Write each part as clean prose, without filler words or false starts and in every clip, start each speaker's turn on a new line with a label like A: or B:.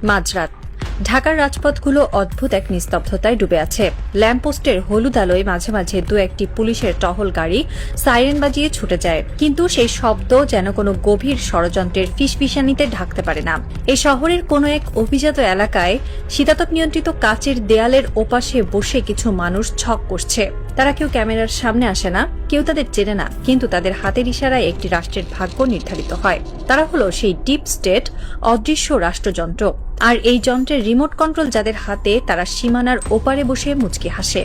A: মাঝরাত ঢাকার রাজপথগুলো অদ্ভুত এক নিস্তব্ধতায় ডুবে আছে। ল্যাম্পপোস্টের হলুদ আলোয় মাঝে মাঝে দু একটি পুলিশের টহল গাড়ি সাইরেন বাজিয়ে ছুটে যায়, কিন্তু সেই শব্দ যেন কোনো গভীর ষড়যন্ত্রের ফিসফিসানিতে ঢাকতে পারে না। এই শহরের কোনো এক অভিজাত এলাকায় শীতাতপ নিয়ন্ত্রিত কাচের দেয়ালের ওপাশে বসে কিছু মানুষ ছক করছে। তারা কেউ ক্যামেরার সামনে আসে না, কেউ তাদের চেনে না, কিন্তু তাদের হাতের ইশারায় একটি রাষ্ট্রের ভাগ্য নির্ধারিত হয়। তারা হলো সেই ডিপ স্টেট, অদৃশ্য রাষ্ট্রযন্ত্র। আর এই যন্ত্রের রিমোট কন্ট্রোল যাদের হাতে, তারা সীমানার ওপারে বসে মুচকি হাসে।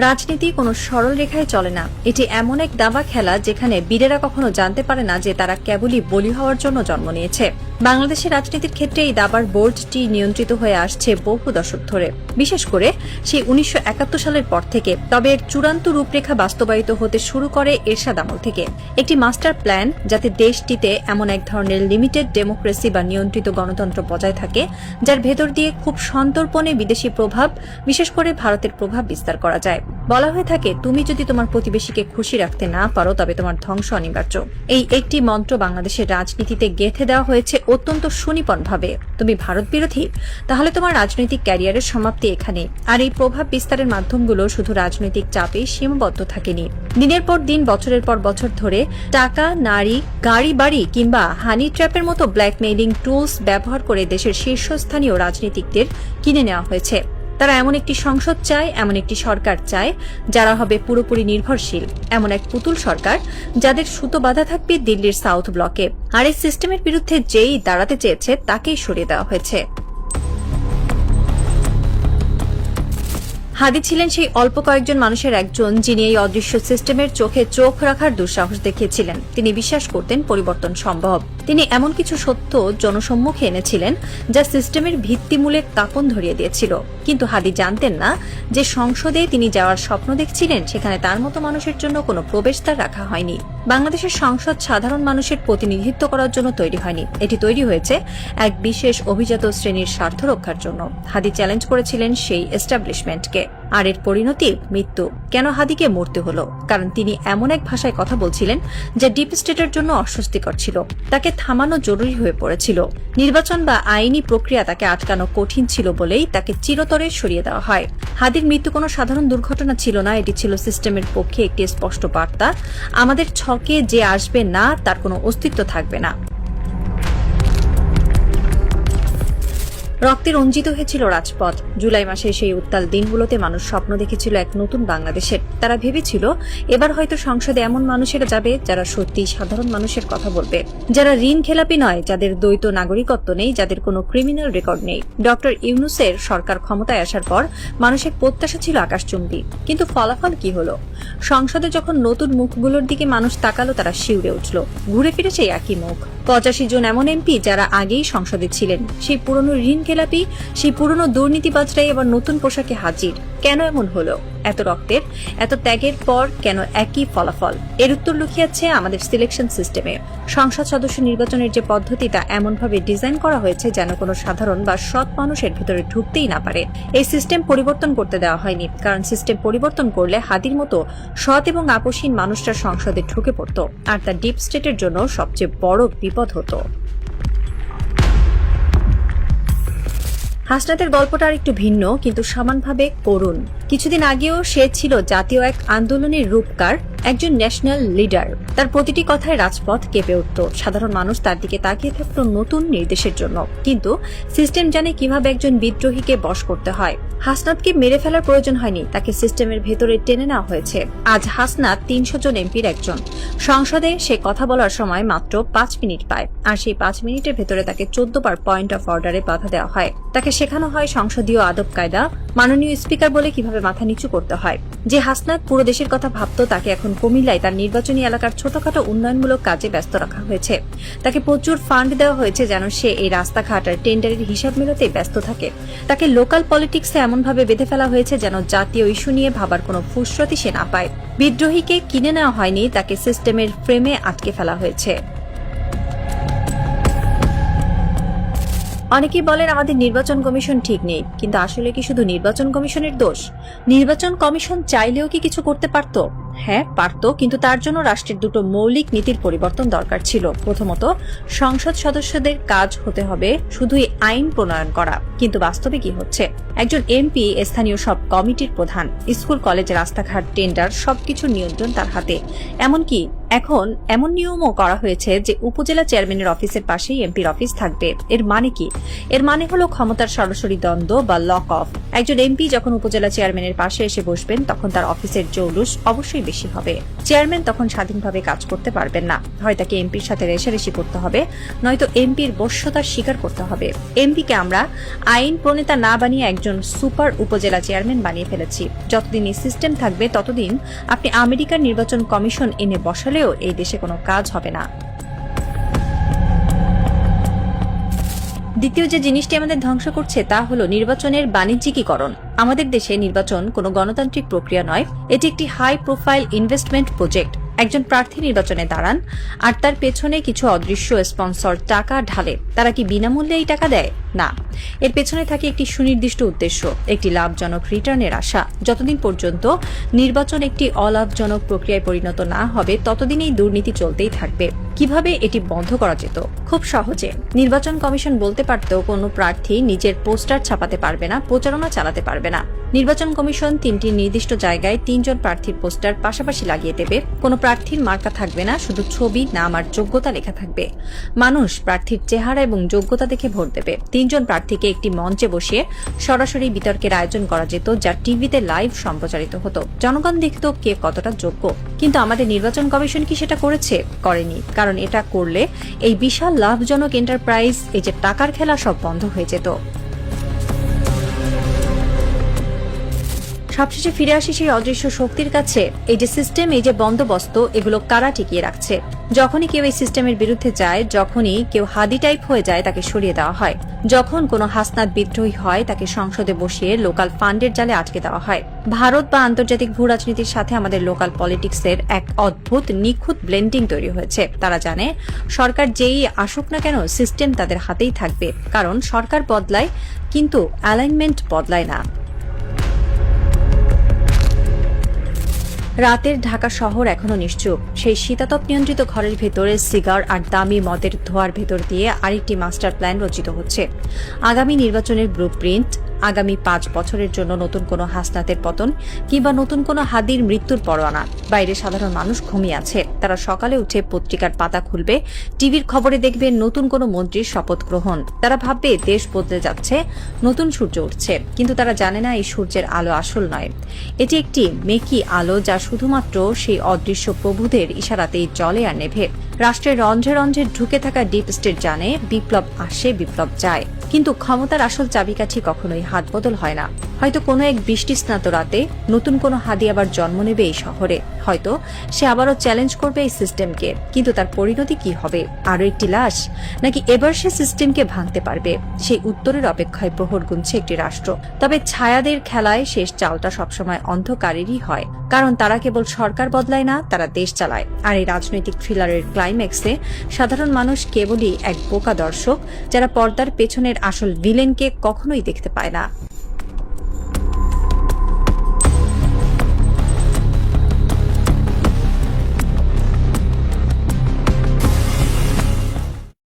A: রাজনীতি কোনো সরল রেখায় চলে না। এটি এমন এক দাবা খেলা যেখানে বীরেরা কখনো জানতে পারে না যে তারা কেবলই বলি হওয়ার জন্য জন্ম নিয়েছে। বাংলাদেশের রাজনীতির ক্ষেত্রে এই দাবার বোর্ডটি নিয়ন্ত্রিত হয়ে আসছে বহু দশক ধরে, বিশেষ করে সেই 1971 সালের পর থেকে। তবে এর চূড়ান্ত রূপরেখা বাস্তবায়িত হতে শুরু করে এরশাদ আমল থেকে। একটি মাস্টার প্ল্যান যাতে দেশটিতে এমন এক ধরনের লিমিটেড ডেমোক্রেসি বা নিয়ন্ত্রিত গণতন্ত্র বজায় থাকে, যার ভেতর দিয়ে খুব সন্তর্পণে বিদেশি প্রভাব, বিশেষ করে ভারতের প্রভাব বিস্তার করা যায়। বলা হয়ে থাকে, তুমি যদি তোমার প্রতিবেশীকে খুশি রাখতে না পারো তবে তোমার ধ্বংস অনিবার্য। এই একটি মন্ত্র বাংলাদেশের রাজনীতিতে গেঁথে দেওয়া হয়েছে অত্যন্ত সুনিপুণভাবে। তুমি ভারত বিরোধী, তাহলে তোমার রাজনৈতিক ক্যারিয়ারের সমাপ্তি এখানে। আর এই প্রভাব বিস্তারের মাধ্যমগুলো শুধু রাজনৈতিক চাপেই সীমাবদ্ধ থাকেনি। দিনের পর দিন, বছরের পর বছর ধরে টাকা, নারী, গাড়ি বাড়ি কিংবা হানি ট্র্যাপের মতো ব্ল্যাকমেইলিং টুলস ব্যবহার করে দেশের শীর্ষস্থানীয় রাজনীতিকদের কিনে নেওয়া হয়েছে। তারা এমন একটি সংসদ চায়, এমন একটি সরকার চায় যারা হবে পুরোপুরি নির্ভরশীল, এমন এক পুতুল সরকার যাদের সুতো বাঁধা থাকবে দিল্লির সাউথ ব্লকে। আর এই সিস্টেমের বিরুদ্ধে যেই দাঁড়াতে চেয়েছে তাকেই সরিয়ে দেওয়া হয়েছে। হাদি ছিলেন সেই অল্প কয়েকজন মানুষের একজন যিনি এই অদৃশ্য সিস্টেমের চোখে চোখ রাখার দুঃসাহস দেখিয়েছিলেন। তিনি বিশ্বাস করতেন পরিবর্তন সম্ভব। তিনি এমন কিছু সত্য জনসম্মুখে এনেছিলেন যা সিস্টেমের ভিত্তিমূলে কাঁপন ধরিয়ে দিয়েছিল। কিন্তু হাদি জানতেন না যে সংসদে তিনি যাওয়ার স্বপ্ন দেখছিলেন সেখানে তার মতো মানুষের জন্য কোনো প্রবেশদ্বার রাখা হয়নি। বাংলাদেশের সংসদ সাধারণ মানুষের প্রতিনিধিত্ব করার জন্য তৈরি হয়নি, এটি তৈরি হয়েছে এক বিশেষ অভিজাত শ্রেণীর স্বার্থ রক্ষার জন্য। হাদি চ্যালেঞ্জ করেছিলেন সেই এস্টাবলিশমেন্টকে, আর এর পরিণতি মৃত্যু। কেন হাদিকে মরতে হলো? কারণ তিনি এমন এক ভাষায় কথা বলছিলেন যা ডিপ স্টেটের জন্য অস্বস্তিকর ছিল। তাকে থামানো জরুরি হয়ে পড়েছিল। নির্বাচন বা আইনি প্রক্রিয়া তাকে আটকানো কঠিন ছিল বলেই তাকে চিরতরে সরিয়ে দেওয়া হয়। হাদির মৃত্যু কোনো সাধারণ দুর্ঘটনা ছিল না, এটি ছিল সিস্টেমের পক্ষে একটি স্পষ্ট বার্তা। আমাদের ছকে যে আসবে না তার কোনো অস্তিত্ব থাকবে না। রক্তে রঞ্জিত হয়েছিল রাজপথ। জুলাই মাসে সেই উত্তাল দিনগুলোতে মানুষ স্বপ্ন দেখেছিল এক নতুন বাংলাদেশের। তারা ভেবেছিল এবার হয়তো সংসদে এমন মানুষেরা যাবে যারা সত্যি সাধারণ মানুষের কথা বলবে, যারা ঋণ খেলাপি নয়, যাদের দ্বৈত নাগরিকত্ব নেই, যাদের কোনো ক্রিমিনাল রেকর্ড নেই। ডক্টর ইউনূসের সরকার ক্ষমতায় আসার পর মানুষের প্রত্যাশা ছিল আকাশচুম্বী, কিন্তু ফলাফল কি হলো? সংসদে যখন নতুন মুখগুলোর দিকে মানুষ তাকালো, তারা শিউরে উঠল। ঘুরে ফিরে সেই একই মুখ। 85 জন এমন এমপি যারা আগেই সংসদে ছিলেন, সেই পুরনো ঋণ খেলাপি, সেই পুরনো দুর্নীতিবাজরাই এবার নতুন পোশাকে হাজির। কেন এমন হলো? এত রক্তের, এত ত্যাগের পর কেন একই ফলাফল? এর উত্তর লুকিয়ে আছে আমাদের সিলেকশন সিস্টেমে। সংসদ সদস্য নির্বাচনের যে পদ্ধতি, তা এমনভাবে ডিজাইন করা হয়েছে যেন কোনো সাধারণ বা সৎ মানুষের ভিতরে ঢুকতেই না পারে। এই সিস্টেম পরিবর্তন করতে দেওয়া হয়নি, কারণ সিস্টেম পরিবর্তন করলে হাদির মতো সৎ এবং আপোষহীন মানুষরা সংসদে ঢুকে পড়ত, আর তা ডিপ স্টেটের জন্য সবচেয়ে বড় বিপদ হতো। হাসনাতের গল্পটা আর একটু ভিন্ন, কিন্তু সমানভাবে করুণ। কিছুদিন আগেও সে ছিল জাতীয় এক আন্দোলনের রূপকার, একজন ন্যাশনাল লিডার। তার প্রতিটি কথায় রাজপথ কেঁপে উঠত। সাধারণ মানুষ তার দিকে তাকিয়ে থাকত নতুন নির্দেশের জন্য। কিন্তু সিস্টেম জানে কিভাবে একজন বিদ্রোহীকে বশ করতে হয়। হাসনাতকে মেরে ফেলার প্রয়োজন হয়নি, তাকে সিস্টেমের ভেতরে টেনে নেওয়া হয়েছে। আজ হাসনাত 300 জন এমপির একজন। সংসদে সে কথা বলার সময় মাত্র 5 মিনিট পায়, আর সেই 5 মিনিটের ভেতরে তাকে 14 বার পয়েন্ট অফ অর্ডারে বাধা দেওয়া হয়। তাকে শেখানো হয় সংসদীয় আদব কায়দা, মাননীয় স্পিকার বলে কিভাবে মাথা নিচু করতে হয়। যে হাসনাত পুরো দেশের কথা ভাবত, তাকে এখন কুমিল্লায় তার নির্বাচনী এলাকার ছোটখাটো উন্নয়নমূলক কাজে ব্যস্ত রাখা হয়েছে। তাকে প্রচুর ফান্ড দেওয়া হয়েছে যেন সে এই রাস্তাঘাট আর টেন্ডারের হিসাব মেলাতেই ব্যস্ত থাকে। তাকে লোকাল পলিটিক্সে এমনভাবে বেঁধে ফেলা হয়েছে যেন জাতীয় ইস্যু নিয়ে ভাবার কোনো ফুসরতি সে না পায়। বিদ্রোহীকে কিনে নেওয়া হয়নি, তাকে সিস্টেমের ফ্রেমে আটকে ফেলা হয়েছে। অনেকেই বলেন আমাদের নির্বাচন কমিশন ঠিক নেই, কিন্তু আসলে কি শুধু নির্বাচন কমিশনের দোষ? নির্বাচন কমিশন চাইলেও কি কিছু করতে পারত? হ্যাঁ পারত, কিন্তু তার জন্য রাষ্ট্রের দুটো মৌলিক নীতির পরিবর্তন দরকার ছিল। প্রথমত, সংসদ সদস্যদের কাজ হতে হবে শুধুই আইন প্রণয়ন করা, কিন্তু বাস্তবে কি হচ্ছে? একজন এমপি স্থানীয় সব কমিটির প্রধান, স্কুল কলেজ রাস্তাঘাট টেন্ডার সবকিছুর নিয়ন্ত্রণ তার হাতে। এমনকি এখন এমন নিয়মও করা হয়েছে যে উপজেলা চেয়ারম্যানের অফিসের পাশেই এমপির অফিস থাকবে। এর মানে কি? এর মানে হলো ক্ষমতার সরাসরি দ্বন্দ্ব বা লক অফ। একজন এমপি যখন উপজেলা চেয়ারম্যানের পাশে এসে বসবেন তখন তার অফিসের জৌলুস অবশ্যই বেশি হবে। চেয়ারম্যান তখন স্বাধীনভাবে কাজ করতে পারবেন না, হয় তাকে এমপির সাথে রেষারেষি করতে হবে, নয়তো এমপির বশ্যতার স্বীকার করতে হবে। এমপিকে আমরা আইন প্রণেতা না বানিয়ে একজন সুপার উপজেলা চেয়ারম্যান বানিয়ে ফেলেছি। যতদিন এই সিস্টেম থাকবে ততদিন আপনি আমেরিকার নির্বাচন কমিশন এনে বসালেও এই দেশে কোনো কাজ হবে না। দ্বিতীয় যে জিনিসটি আমাদের ধ্বংস করছে তা হলো নির্বাচনের বাণিজ্যিকীকরণ। আমাদের দেশে নির্বাচন কোনো গণতান্ত্রিক প্রক্রিয়া নয়, এটি একটি হাই প্রোফাইল ইনভেস্টমেন্ট প্রজেক্ট। একজন প্রার্থী নির্বাচনে দাঁড়ান আর তার পেছনে কিছু অদৃশ্য স্পন্সর টাকা ঢালে। তারা কি বিনামূল্যে এই টাকা দেয়? না, এর পেছনে থাকে একটি সুনির্দিষ্ট উদ্দেশ্য, একটি লাভজনক রিটার্নের আশা। যতদিন পর্যন্ত নির্বাচন একটি অলাভজনক প্রক্রিয়ায় পরিণত না হবে ততদিন এই দুর্নীতি চলতেই থাকবে। কিভাবে এটি বন্ধ করা যেত? খুব সহজে। নির্বাচন কমিশন বলতে পারত কোনো প্রার্থী নিজের পোস্টার ছাপাতে পারবে না, প্রচারণা চালাতে পারবে না। নির্বাচন কমিশন 3টি নির্দিষ্ট জায়গায় 3 জন প্রার্থীর পোস্টার পাশাপাশি লাগিয়ে দেবে। কোনো প্রার্থীর মার্কা থাকবে না, শুধু ছবি, নাম আর যোগ্যতা লেখা থাকবে। মানুষ প্রার্থীর চেহারা এবং যোগ্যতা দেখে ভোট দেবে। 3 জন প্রার্থীকে একটি মঞ্চে বসিয়ে সরাসরি বিতর্কের আয়োজন করা যেত, যা টিভিতে লাইভ সম্প্রচারিত হতো। জনগণ দেখত কে কতটা যোগ্য। কিন্তু আমাদের নির্বাচন কমিশন কি সেটা করেছে? করেনি। কারণ এটা করলে এই বিশাল লাভজনক এন্টারপ্রাইজ, এই যে টাকার খেলা, সব বন্ধ হয়ে যেত। সবশেষে ফিরে আসি সেই অদৃশ্য শক্তির কাছে। এই যে সিস্টেম, এই যে বন্দোবস্ত, এগুলো কারা টিকিয়ে রাখছে? যখনই কেউ এই সিস্টেমের বিরুদ্ধে যায়, যখনই কেউ হাদি টাইপ হয়ে যায়, তাকে সরিয়ে দেওয়া হয়। যখন কোনো হাসনাত বিদ্রোহী হয়, তাকে সংসদে বসিয়ে লোকাল ফান্ডের জালে আটকে দেওয়া হয়। ভারত বা আন্তর্জাতিক ভূ রাজনীতির সাথে আমাদের লোকাল পলিটিক্সের এক অদ্ভুত নিখুঁত ব্লেন্ডিং তৈরি হয়েছে। তারা জানে সরকার যেই আসুক না কেন, সিস্টেম তাদের হাতেই থাকবে। কারণ সরকার বদলায়, কিন্তু অ্যালাইনমেন্ট বদলায় না। রাতের ঢাকা শহর এখনো নিশ্চুপ। সেই শীতাতপ নিয়ন্ত্রিত ঘরের ভেতরে সিগার আর দামি মদের ধোঁয়ার ভেতর দিয়ে আরেকটি মাস্টার প্ল্যান রচিত হচ্ছে। আগামী নির্বাচনের ব্লুপ্রিন্ট, আগামী 5 বছরের জন্য নতুন কোনো হাসনাতের পতন কিংবা নতুন কোনো হাদির মৃত্যুর পরোয়ানা। বাইরে সাধারণ মানুষ ঘুমিয়ে আছে। তারা সকালে উঠে পত্রিকার পাতা খুলবে, টিভির খবরে দেখবে নতুন কোনো মন্ত্রীর শপথ গ্রহণ। তারা ভাববে দেশ বদলে যাচ্ছে, নতুন সূর্য উঠছে। কিন্তু তারা জানে না এই সূর্যের আলো আসল নয়, এটি একটি মেকি আলো, যা শুধুমাত্র সেই অদৃশ্য প্রভুদের ইশারাতেই জ্বলে আর নেভে। রাষ্ট্রের রন্ধ্রে রন্ধ্রে ঢুকে থাকা ডিপ স্টেট জানে বিপ্লব আসে, বিপ্লব যায়, কিন্তু ক্ষমতার আসল চাবিকাঠি কখনোই হাত বদল হয় না। হয়তো কোনো এক বৃষ্টি স্নাত রাতে নতুন কোনো হাদি আবার জন্ম নেবে এই শহরে। হয়তো সে আবারও চ্যালেঞ্জ করবে এই সিস্টেমকে, কিন্তু তার পরিণতি কি হবে? আরো একটি লাশ, নাকি এবার সে সিস্টেমকে ভাঙতে পারবে? সেই উত্তরের অপেক্ষায় প্রহর গুনছে একটি রাষ্ট্র। তবে ছায়াদের খেলায় শেষ চালটা সবসময় অন্ধকারেরই হয়, কারণ তারা কেবল সরকার বদলায় না, তারা দেশ চালায়। আর এই রাজনৈতিক থ্রিলারের ক্লাইম্যাক্সে সাধারণ মানুষ কেবলই এক বোকা দর্শক, যারা পর্দার পেছনের আসল ভিলেনকে কখনোই দেখতে পায় না।